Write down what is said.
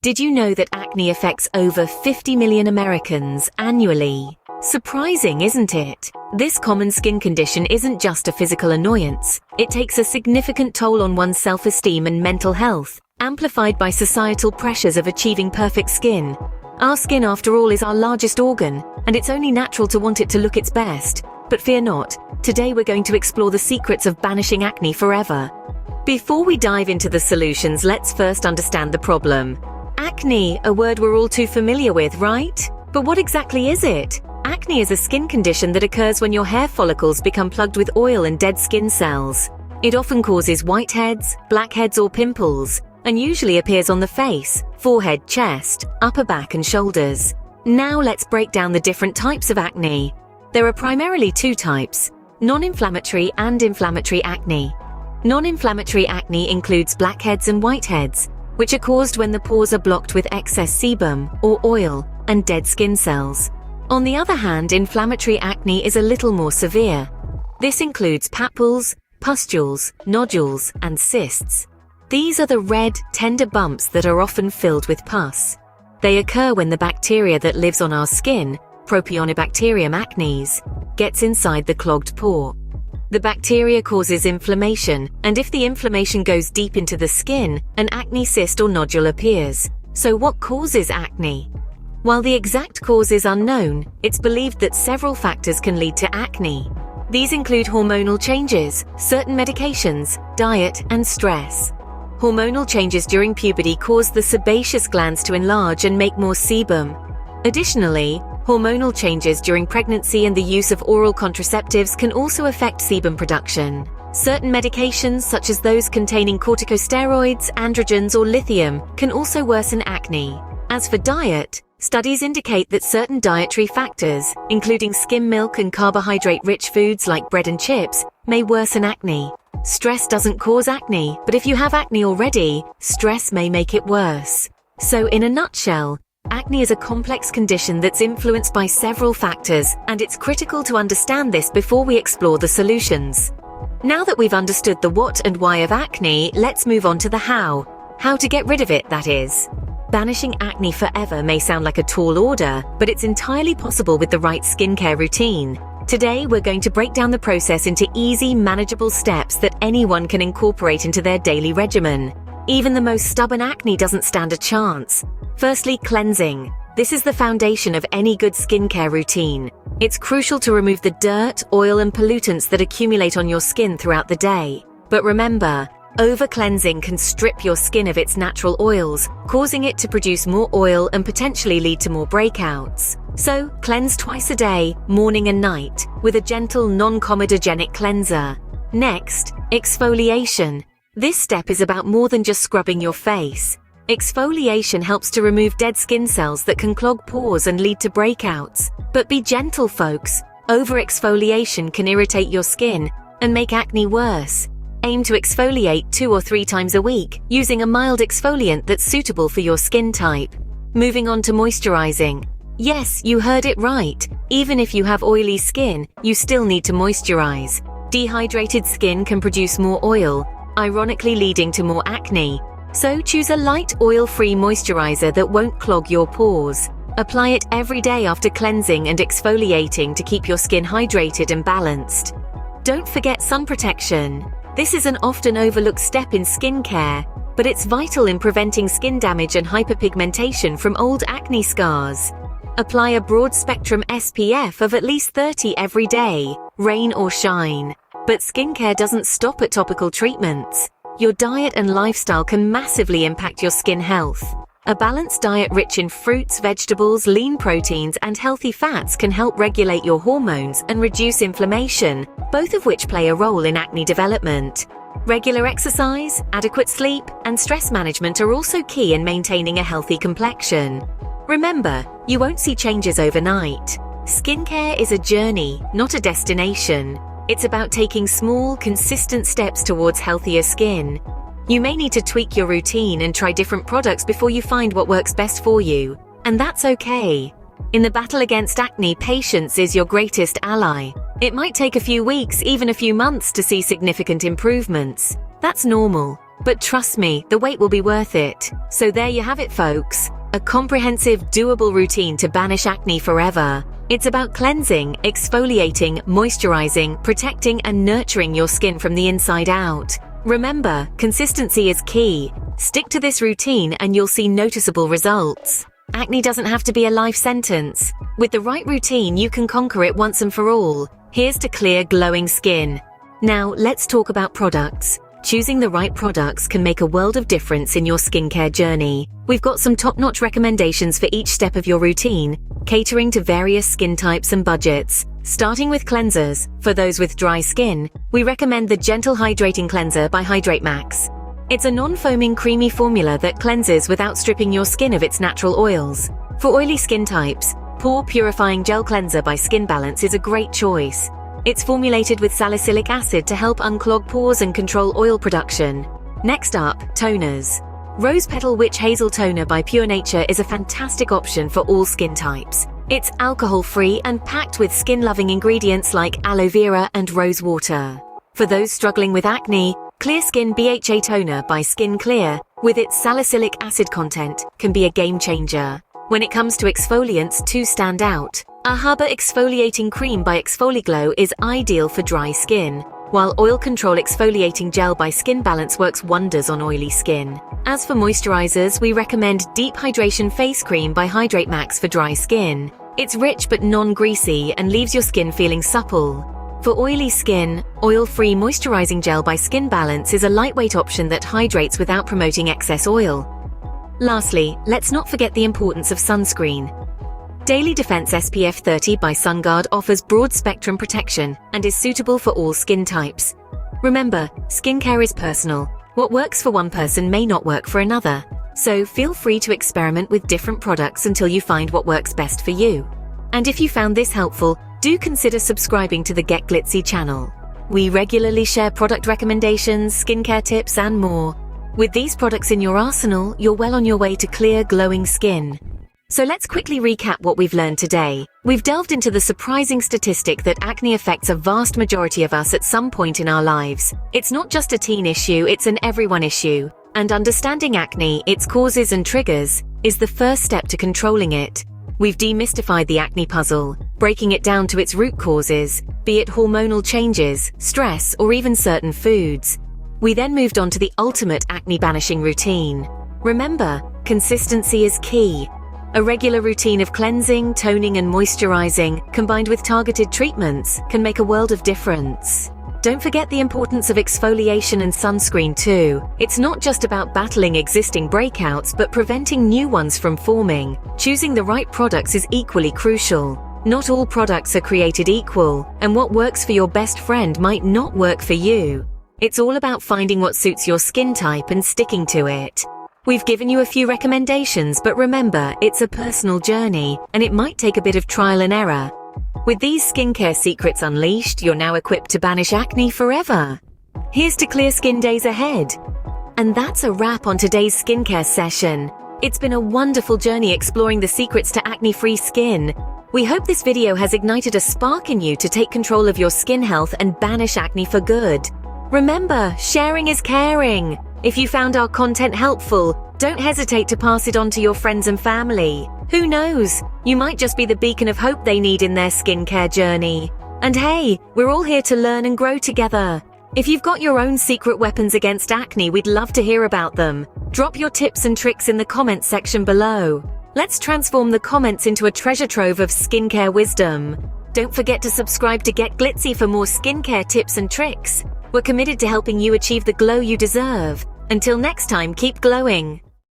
Did you know that acne affects over 50 million Americans annually? Surprising, isn't it? This common skin condition isn't just a physical annoyance. It takes a significant toll on one's self-esteem and mental health, amplified by societal pressures of achieving perfect skin. Our skin, after all, is our largest organ, and it's only natural to want it to look its best. But fear not. Today we're going to explore the secrets of banishing acne forever. Before we dive into the solutions, let's first understand the problem. Acne, a word we're all too familiar with, right? But what exactly is it? Acne is a skin condition that occurs when your hair follicles become plugged with oil and dead skin cells. It often causes whiteheads, blackheads, or pimples, and usually appears on the face, forehead, chest, upper back, and shoulders. Now let's break down the different types of acne. There are primarily two types: non-inflammatory and inflammatory acne. Non-inflammatory acne includes blackheads and whiteheads, which are caused when the pores are blocked with excess sebum, or oil, and dead skin cells. On the other hand, inflammatory acne is a little more severe. This includes papules, pustules, nodules, and cysts. These are the red, tender bumps that are often filled with pus. They occur when the bacteria that lives on our skin, Propionibacterium acnes, gets inside the clogged pore. The bacteria causes inflammation, and if the inflammation goes deep into the skin, an acne cyst or nodule appears. So what causes acne? While the exact cause is unknown, it's believed that several factors can lead to acne. These include hormonal changes, certain medications, diet, and stress. Hormonal changes during puberty cause the sebaceous glands to enlarge and make more sebum. Additionally, hormonal changes during pregnancy and the use of oral contraceptives can also affect sebum production. Certain medications, such as those containing corticosteroids, androgens, or lithium, can also worsen acne. As for diet, studies indicate that certain dietary factors, including skim milk and carbohydrate-rich foods like bread and chips, may worsen acne. Stress doesn't cause acne, but if you have acne already, stress may make it worse. So in a nutshell, acne is a complex condition that's influenced by several factors, and it's critical to understand this before we explore the solutions. Now that we've understood the what and why of acne, let's move on to the how. How to get rid of it, that is. Banishing acne forever may sound like a tall order, but it's entirely possible with the right skincare routine. Today, we're going to break down the process into easy, manageable steps that anyone can incorporate into their daily regimen. Even the most stubborn acne doesn't stand a chance. Firstly, cleansing. This is the foundation of any good skincare routine. It's crucial to remove the dirt, oil, and pollutants that accumulate on your skin throughout the day. But remember, over-cleansing can strip your skin of its natural oils, causing it to produce more oil and potentially lead to more breakouts. So, cleanse twice a day, morning and night, with a gentle, non-comedogenic cleanser. Next, exfoliation. This step is about more than just scrubbing your face. Exfoliation helps to remove dead skin cells that can clog pores and lead to breakouts. But be gentle, folks. Over-exfoliation can irritate your skin and make acne worse. Aim to exfoliate 2 or 3 times a week, using a mild exfoliant that's suitable for your skin type. Moving on to moisturizing. Yes, you heard it right. Even if you have oily skin, you still need to moisturize. Dehydrated skin can produce more oil, ironically leading to more acne. So choose a light oil-free moisturizer that won't clog your pores. Apply it every day after cleansing and exfoliating to keep your skin hydrated and balanced. Don't forget sun protection. This is an often overlooked step in skincare, but it's vital in preventing skin damage and hyperpigmentation from old acne scars. Apply a broad-spectrum SPF of at least 30 every day, rain or shine. But skincare doesn't stop at topical treatments. Your diet and lifestyle can massively impact your skin health. A balanced diet rich in fruits, vegetables, lean proteins, and healthy fats can help regulate your hormones and reduce inflammation, both of which play a role in acne development. Regular exercise, adequate sleep, and stress management are also key in maintaining a healthy complexion. Remember, you won't see changes overnight. Skincare is a journey, not a destination. It's about taking small, consistent steps towards healthier skin. You may need to tweak your routine and try different products before you find what works best for you. And that's okay. In the battle against acne, patience is your greatest ally. It might take a few weeks, even a few months to see significant improvements. That's normal. But trust me, the wait will be worth it. So there you have it, folks. A comprehensive, doable routine to banish acne forever. It's about cleansing, exfoliating, moisturizing, protecting, and nurturing your skin from the inside out. Remember, consistency is key. Stick to this routine and you'll see noticeable results. Acne doesn't have to be a life sentence. With the right routine, you can conquer it once and for all. Here's to clear, glowing skin. Now, let's talk about products. Choosing the right products can make a world of difference in your skincare journey. We've got some top-notch recommendations for each step of your routine, catering to various skin types and budgets. Starting with cleansers. For those with dry skin, we recommend the Gentle Hydrating Cleanser by Hydrate Max. It's a non-foaming creamy formula that cleanses without stripping your skin of its natural oils. For oily skin types, Pore Purifying Gel Cleanser by Skin Balance is a great choice. It's formulated with salicylic acid to help unclog pores and control oil production. Next up, toners. Rose Petal Witch Hazel Toner by Pure Nature is a fantastic option for all skin types. It's alcohol-free and packed with skin-loving ingredients like aloe vera and rose water. For those struggling with acne, Clear Skin BHA Toner by Skin Clear, with its salicylic acid content, can be a game-changer. When it comes to exfoliants, two stand out. Ahaba Exfoliating Cream by Exfoliglow is ideal for dry skin, while Oil Control Exfoliating Gel by Skin Balance works wonders on oily skin. As for moisturizers, we recommend Deep Hydration Face Cream by Hydrate Max for dry skin. It's rich but non-greasy and leaves your skin feeling supple. For oily skin, Oil-Free Moisturizing Gel by Skin Balance is a lightweight option that hydrates without promoting excess oil. Lastly, let's not forget the importance of sunscreen. Daily Defense SPF 30 by SunGuard offers broad-spectrum protection and is suitable for all skin types. Remember, skincare is personal. What works for one person may not work for another. So feel free to experiment with different products until you find what works best for you. And if you found this helpful, do consider subscribing to the GetGlitzy channel. We regularly share product recommendations, skincare tips, and more. With these products in your arsenal, you're well on your way to clear, glowing skin. So let's quickly recap what we've learned today. We've delved into the surprising statistic that acne affects a vast majority of us at some point in our lives. It's not just a teen issue, it's an everyone issue. And understanding acne, its causes and triggers, is the first step to controlling it. We've demystified the acne puzzle, breaking it down to its root causes, be it hormonal changes, stress, or even certain foods. We then moved on to the ultimate acne-banishing routine. Remember, consistency is key. A regular routine of cleansing, toning, and moisturizing, combined with targeted treatments, can make a world of difference. Don't forget the importance of exfoliation and sunscreen too. It's not just about battling existing breakouts, but preventing new ones from forming. Choosing the right products is equally crucial. Not all products are created equal, and what works for your best friend might not work for you. It's all about finding what suits your skin type and sticking to it. We've given you a few recommendations, but remember, it's a personal journey, and it might take a bit of trial and error. With these skincare secrets unleashed, you're now equipped to banish acne forever. Here's to clear skin days ahead. And that's a wrap on today's skincare session. It's been a wonderful journey exploring the secrets to acne-free skin. We hope this video has ignited a spark in you to take control of your skin health and banish acne for good. Remember, sharing is caring. If you found our content helpful, don't hesitate to pass it on to your friends and family. Who knows? You might just be the beacon of hope they need in their skincare journey. And hey, we're all here to learn and grow together. If you've got your own secret weapons against acne, we'd love to hear about them. Drop your tips and tricks in the comments section below. Let's transform the comments into a treasure trove of skincare wisdom. Don't forget to subscribe to GetGlitzy for more skincare tips and tricks. We're committed to helping you achieve the glow you deserve. Until next time, keep glowing.